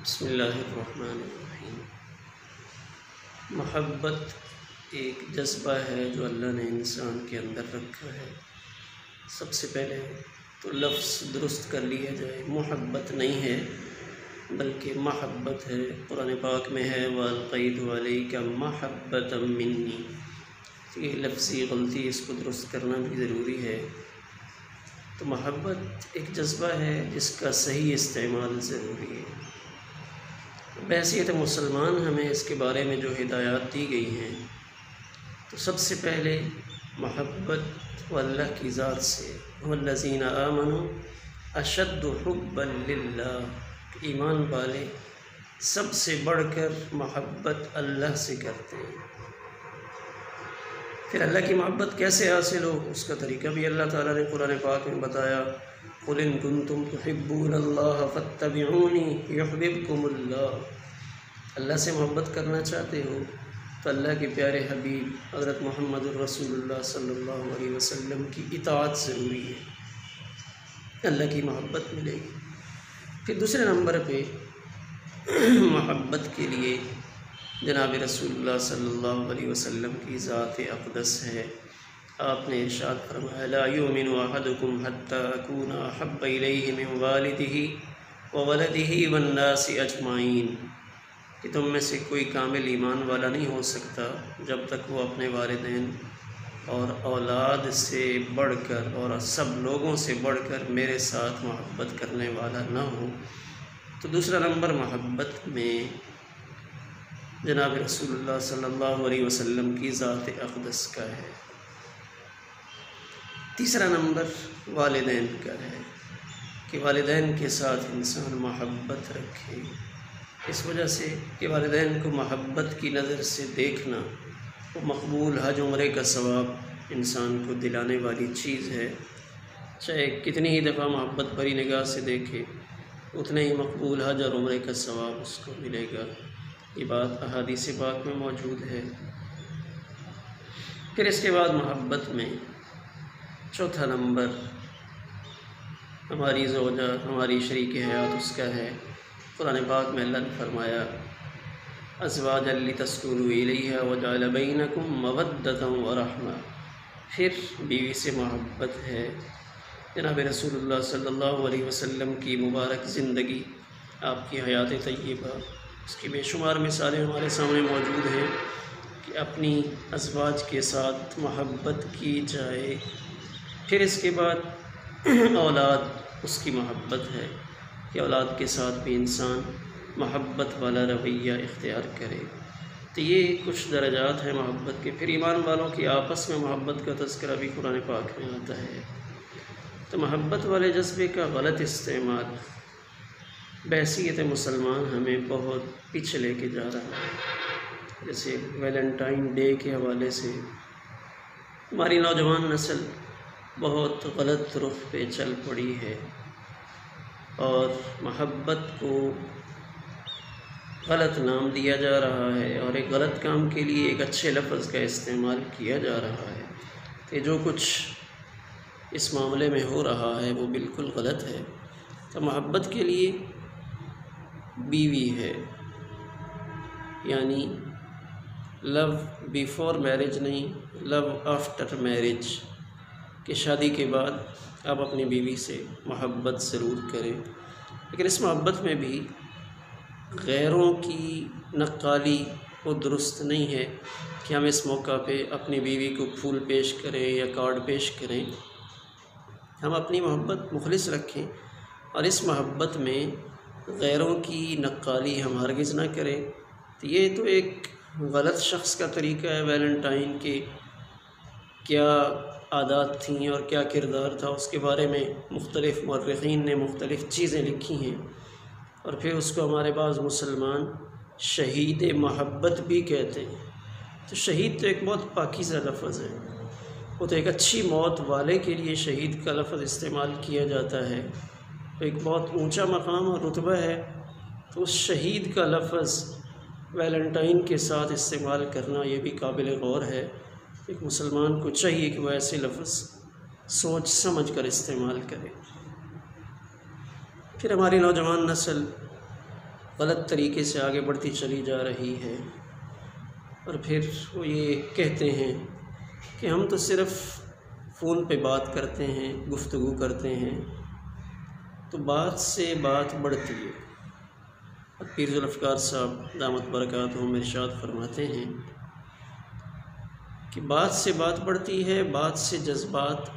بسم اللہ الرحمن الرحیم۔ محبت ایک جذبہ ہے جو اللہ نے انسان کے اندر رکھا ہے۔ سب سے پہلے تو لفظ درست کر لیا جائے، محبت نہیں ہے بلکہ محبت ہے۔ قرآن پاک میں ہے وَأَلْقَيْتُ عَلَيْكَ مَحَبَّةً مِّنِّي، یہ لفظی غلطی، اس کو درست کرنا بھی ضروری ہے۔ تو محبت ایک جذبہ ہے جس کا صحیح استعمال ضروری ہے۔ بحیثیت مسلمان ہمیں اس کے بارے میں جو ہدایات دی گئی ہیں، تو سب سے پہلے محبت اللہ کی ذات سے، وَالَّذِينَ آمَنُوا أَشَدُّ حُبًّا لِلَّهِ، ایمان والے سب سے بڑھ کر محبت اللہ سے کرتے ہیں۔ پھر اللہ کی محبت کیسے حاصل ہو، اس کا طریقہ بھی اللہ تعالیٰ نے قرآن پاک میں بتایا، قُلْ إِن كُنتُمْ تُحِبُّونَ اللَّهَ فَاتَّبِعُونِي يُحْبِبْكُمُ اللَّهُ۔ اللہ سے محبت کرنا چاہتے ہو تو اللہ کے پیارے حبیب حضرت محمد الرسول اللہ صلی اللہ علیہ وسلم کی اطاعت ضروری ہے، اللہ کی محبت ملے گی۔ پھر دوسرے نمبر پہ محبت کے لیے جناب رسول اللہ صلی اللہ علیہ وسلم کی ذات اقدس ہے۔ آپ نے ارشاد فرمایا لا یؤمن احدکم حتی اکون احب الیہ من والدہ وولدہ والناس اجمعین، کہ تم میں سے کوئی کامل ایمان والا نہیں ہو سکتا جب تک وہ اپنے والدین اور اولاد سے بڑھ کر اور سب لوگوں سے بڑھ کر میرے ساتھ محبت کرنے والا نہ ہو۔ تو دوسرا نمبر محبت میں جناب رسول اللہ صلی اللہ علیہ وسلم کی ذات اقدس کا ہے۔ تیسرا نمبر والدین کا ہے کہ والدین کے ساتھ انسان محبت رکھے، اس وجہ سے کہ والدین کو محبت کی نظر سے دیکھنا وہ مقبول حج عمرے کا ثواب انسان کو دلانے والی چیز ہے۔ چاہے کتنی ہی دفعہ محبت بھری نگاہ سے دیکھے، اتنے ہی مقبول حج اور عمرے کا ثواب اس کو ملے گا۔ یہ بات احادیث پاک میں موجود ہے۔ پھر اس کے بعد محبت میں چوتھا نمبر ہماری زوجہ، ہماری شریک حیات اس کا ہے۔ قرآن پاک میں اللہ نے فرمایا ازواجا لتسکنوا الیہا وجعل بینکم مودۃ ورحمہ، پھر بیوی سے محبت ہے۔ جناب رسول اللہ صلی اللہ علیہ وسلم کی مبارک زندگی، آپ کی حیات طیبہ، اس کی بے شمار مثالیں ہمارے سامنے موجود ہیں کہ اپنی ازواج کے ساتھ محبت کی جائے۔ پھر اس کے بعد اولاد، اس کی محبت ہے کہ اولاد کے ساتھ بھی انسان محبت والا رویہ اختیار کرے۔ تو یہ کچھ درجات ہیں محبت کے۔ پھر ایمان والوں کی آپس میں محبت کا تذکرہ بھی قرآن پاک میں آتا ہے۔ تو محبت والے جذبے کا غلط استعمال بحیثیت مسلمان ہمیں بہت پیچھے لے کے جا رہا ہے۔ جیسے ویلنٹائن ڈے کے حوالے سے ہماری نوجوان نسل بہت غلط رخ پہ چل پڑی ہے اور محبت کو غلط نام دیا جا رہا ہے اور ایک غلط کام کے لیے ایک اچھے لفظ کا استعمال کیا جا رہا ہے کہ جو کچھ اس معاملے میں ہو رہا ہے وہ بالکل غلط ہے۔ تو محبت کے لیے بیوی ہے، یعنی لو بیفور میرج نہیں، لو آفٹر میرج، کہ شادی کے بعد آپ اپنی بیوی سے محبت ضرور کریں، لیکن اس محبت میں بھی غیروں کی نقالی وہ درست نہیں ہے کہ ہم اس موقع پہ اپنی بیوی کو پھول پیش کریں یا کارڈ پیش کریں۔ ہم اپنی محبت مخلص رکھیں اور اس محبت میں غیروں کی نقالی ہم ہرگز نہ کریں۔ تو یہ تو ایک غلط شخص کا طریقہ ہے۔ ویلنٹائن کے کیا عادات تھیں اور کیا کردار تھا، اس کے بارے میں مختلف مورخین نے مختلف چیزیں لکھی ہیں، اور پھر اس کو ہمارے بعض مسلمان شہید محبت بھی کہتے ہیں۔ تو شہید تو ایک بہت پاکیزہ لفظ ہے، وہ تو ایک اچھی موت والے کے لیے شہید کا لفظ استعمال کیا جاتا ہے، تو ایک بہت اونچا مقام اور رتبہ ہے۔ تو اس شہید کا لفظ ویلنٹائن کے ساتھ استعمال کرنا یہ بھی قابل غور ہے۔ ایک مسلمان کو چاہیے کہ وہ ایسے لفظ سوچ سمجھ کر استعمال کرے۔ پھر ہماری نوجوان نسل غلط طریقے سے آگے بڑھتی چلی جا رہی ہے، اور پھر وہ یہ کہتے ہیں کہ ہم تو صرف فون پہ بات کرتے ہیں، گفتگو کرتے ہیں، تو بات سے بات بڑھتی ہے۔ پیر ذوالفقار صاحب دامت برکاتہم ارشاد فرماتے ہیں کہ بات سے بات بڑھتی ہے، بات سے جذبات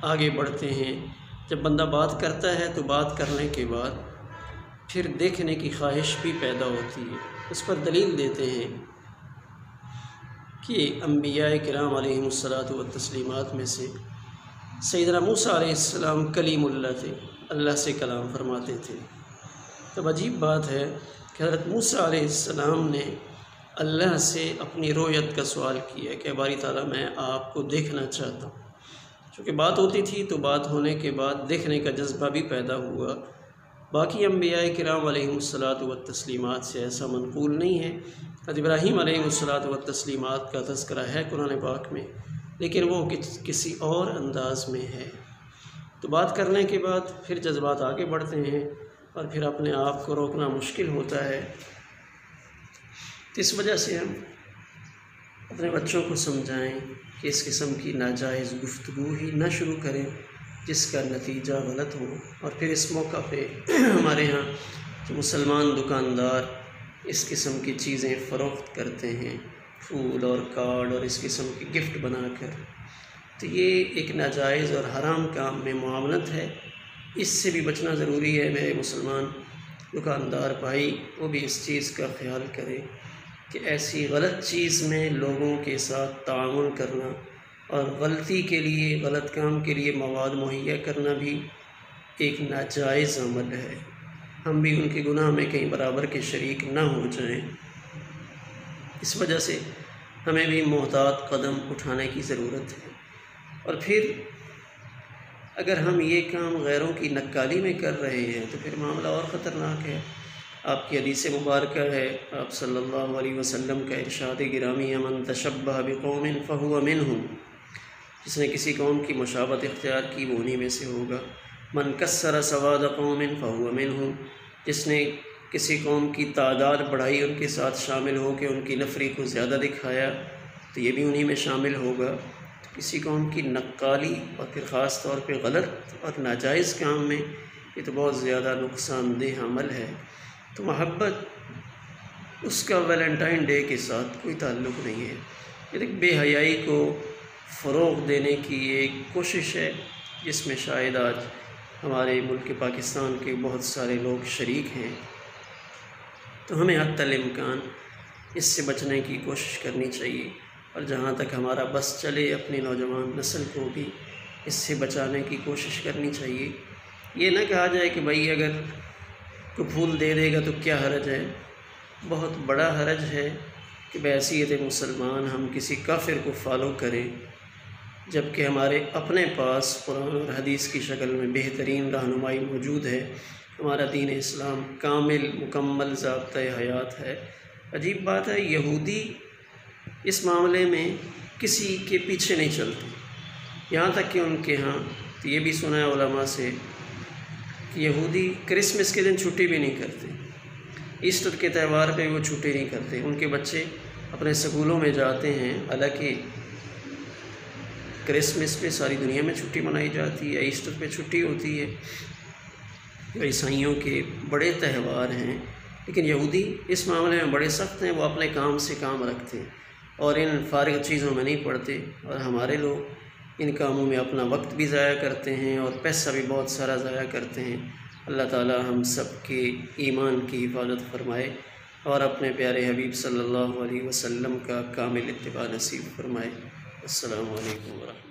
آگے بڑھتے ہیں۔ جب بندہ بات کرتا ہے تو بات کرنے کے بعد پھر دیکھنے کی خواہش بھی پیدا ہوتی ہے۔ اس پر دلیل دیتے ہیں کہ انبیاء کرام علیہم الصلاۃ والتسلیمات میں سے سیدنا موسیٰ علیہ السلام کلیم اللہ تھے، اللہ سے کلام فرماتے تھے۔ تب عجیب بات ہے کہ حضرت موسیٰ علیہ السلام نے اللہ سے اپنی رؤیت کا سوال کیا کہ باری تعالیٰ میں آپ کو دیکھنا چاہتا ہوں۔ چونکہ بات ہوتی تھی تو بات ہونے کے بعد دیکھنے کا جذبہ بھی پیدا ہوا۔ باقی انبیاء کرام علیہم الصلاۃ والتسلیمات سے ایسا منقول نہیں ہے۔ حضرت ابراہیم علیہ الصلاۃ والتسلیمات کا تذکرہ ہے قرآن پاک میں، لیکن وہ کسی اور انداز میں ہے۔ تو بات کرنے کے بعد پھر جذبات آگے بڑھتے ہیں اور پھر اپنے آپ کو روکنا مشکل ہوتا ہے۔ اس وجہ سے ہم اپنے بچوں کو سمجھائیں کہ اس قسم کی ناجائز گفتگو ہی نہ شروع کریں جس کا نتیجہ غلط ہو۔ اور پھر اس موقع پہ ہمارے ہاں جو مسلمان دکاندار اس قسم کی چیزیں فروخت کرتے ہیں، پھول اور کارڈ اور اس قسم کی گفٹ بنا کر، تو یہ ایک ناجائز اور حرام کام میں معاونت ہے۔ اس سے بھی بچنا ضروری ہے۔ میرے مسلمان دکاندار بھائی وہ بھی اس چیز کا خیال کریں کہ ایسی غلط چیز میں لوگوں کے ساتھ تعاون کرنا اور غلطی کے لیے، غلط کام کے لیے مواد مہیا کرنا بھی ایک ناجائز عمل ہے۔ ہم بھی ان کے گناہ میں کہیں برابر کے شریک نہ ہو جائیں۔ اس وجہ سے ہمیں بھی محتاط قدم اٹھانے کی ضرورت ہے۔ اور پھر اگر ہم یہ کام غیروں کی نکالی میں کر رہے ہیں تو پھر معاملہ اور خطرناک ہے۔ آپ کی حدیث مبارکہ ہے، آپ صلی اللہ علیہ وسلم کا ارشاد گرامی ہے، من تشبہ بقوم فہو منہم، جس نے کسی قوم کی مشابہت اختیار کی وہ انہی میں سے ہوگا۔ من کسر سواد قوم فہو منہم، جس نے کسی قوم کی تعداد بڑھائی، ان کے ساتھ شامل ہو کے ان کی نفری کو زیادہ دکھایا تو یہ بھی انہی میں شامل ہوگا۔ کسی قوم کی نقالی اور پھر خاص طور پہ غلط اور ناجائز کام میں یہ تو بہت زیادہ نقصان دہ عمل ہے۔ تو محبت اس کا ویلنٹائن ڈے کے ساتھ کوئی تعلق نہیں ہے۔ یہ ایک بے حیائی کو فروغ دینے کی ایک کوشش ہے جس میں شاید آج ہمارے ملک پاکستان کے بہت سارے لوگ شریک ہیں۔ تو ہمیں حتی الامکان اس سے بچنے کی کوشش کرنی چاہیے، اور جہاں تک ہمارا بس چلے اپنی نوجوان نسل کو بھی اس سے بچانے کی کوشش کرنی چاہیے۔ یہ نہ کہا جائے کہ بھائی اگر کوئی پھول دے دے گا تو کیا حرج ہے۔ بہت بڑا حرج ہے کہ بحیثیت مسلمان ہم کسی کافر کو فالو کریں، جبکہ ہمارے اپنے پاس قرآن اور حدیث کی شکل میں بہترین رہنمائی موجود ہے۔ ہمارا دین اسلام کامل مکمل ضابطۂ حیات ہے۔ عجیب بات ہے، یہودی اس معاملے میں کسی کے پیچھے نہیں چلتے، یہاں تک کہ ان کے ہاں تو یہ بھی سنا ہے علماء سے کہ یہودی کرسمس کے دن چھٹی بھی نہیں کرتے، ایسٹر کے تہوار پہ وہ چھٹی نہیں کرتے۔ ان کے بچے اپنے سکولوں میں جاتے ہیں، حالانکہ کرسمس پہ ساری دنیا میں چھٹی منائی جاتی ہے، ایسٹر پہ چھٹی ہوتی ہے، عیسائیوں کے بڑے تہوار ہیں، لیکن یہودی اس معاملے میں بڑے سخت ہیں۔ وہ اپنے کام سے کام رکھتے ہیں اور ان فارغ چیزوں میں نہیں پڑتے، اور ہمارے لوگ ان کاموں میں اپنا وقت بھی ضائع کرتے ہیں اور پیسہ بھی بہت سارا ضائع کرتے ہیں۔ اللہ تعالی ہم سب کے ایمان کی حفاظت فرمائے اور اپنے پیارے حبیب صلی اللہ علیہ وسلم کا کامل اتباع نصیب فرمائے۔ السلام علیکم ورحمۃ اللہ۔